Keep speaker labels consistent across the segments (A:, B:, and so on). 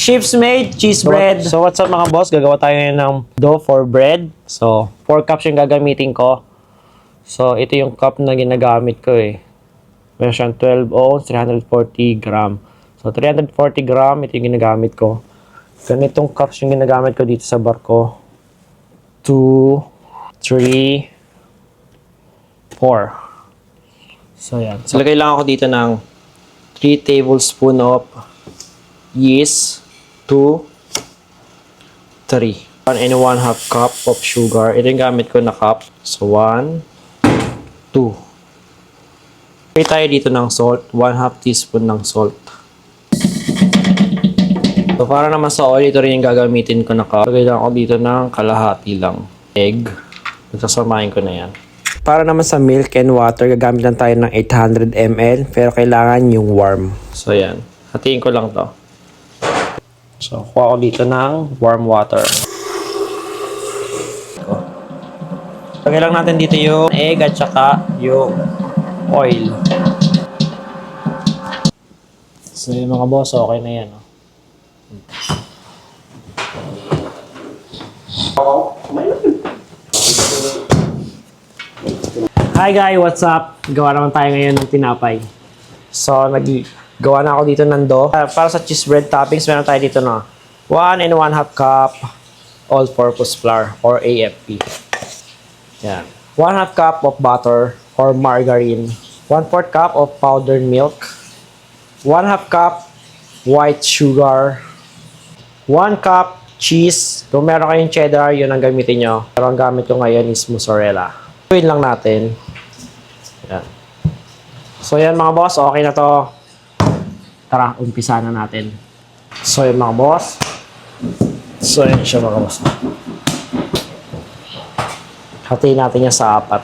A: Chips made, cheese bread. So what's up mga boss? Gagawa tayo ngayon ng dough for bread. So 4 cups yung gagamitin ko. So ito yung cup na ginagamit ko eh. Meron siyang 12 ounce, 340 gram. So 340 gram, ito yung ginagamit ko. Ganitong cups yung ginagamit ko dito sa bar ko. 2, 3, 4. So yan. So lagay lang ako dito ng 3 tablespoon of yeast, 2, 3. 1 and 1/2 cup of sugar. Ito yung gamit ko na cup. So 1, 2. Lagay tayo dito ng salt. 1/2 teaspoon ng salt. So para naman sa oil, ito rin yung gagamitin ko na cup. Lagay lang ako dito ng kalahati lang. Egg. Sasamahin ko na yan. Para naman sa milk and water, gagamit lang tayo ng 800 ml. Pero kailangan yung warm. So yan. Hatiin ko lang to. So kuha ko dito ng warm water. Lagay lang natin dito yung egg at saka yung oil. So yung mga boss, okay na yan. Hi guys, what's up? Gawa naman tayo ngayon ng tinapay. So gawa na ako dito ng dough. Para sa cheese bread toppings, meron tayo dito na 1 and 1/2 cup all-purpose flour or AFP. Yan. 1/2 cup of butter or margarine. 1/4 cup of powdered milk. 1/2 cup white sugar. 1 cup cheese. Kung meron kayong cheddar, yun ang gamitin nyo. Pero ang gamit ko ngayon is mozzarella. Gawin lang natin. Yan. So yan mga boss, okay na to. Tara, umpisa na natin. So yan mga boss. So yan siya mga boss. Hatiin natin yan sa 4.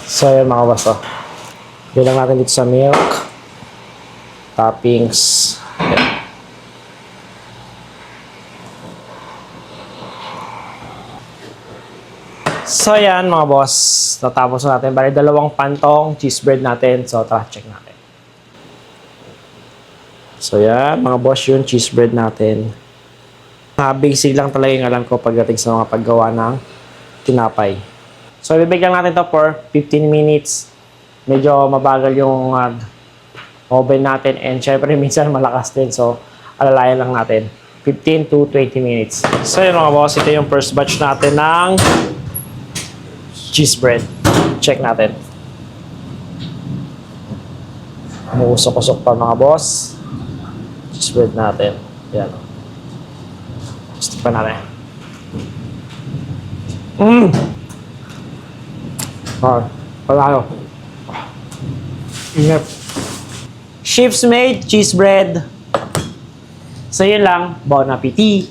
A: So yan mga boss. Bilang natin dito sa milk. Toppings. Yan. So yan mga boss, natapos na natin. Bali 2 pantong cheese bread natin. So tara, check natin. So yan mga boss, yung cheese bread natin. Basic lang talaga yung alam ko pagdating sa mga paggawa ng tinapay. So ibibigyan natin to for 15 minutes. Medyo mabagal yung oven natin and syempre minsan malakas din. So alalayan lang natin. 15 to 20 minutes. So yan mga boss, ito yung first batch natin ng cheese bread. Check natin. Muusok-usok pa mga boss. Cheese bread natin. Yan. Gusto pa natin. Palalo. Ingat. Chips made, cheese bread. So yun lang. Bon appetit.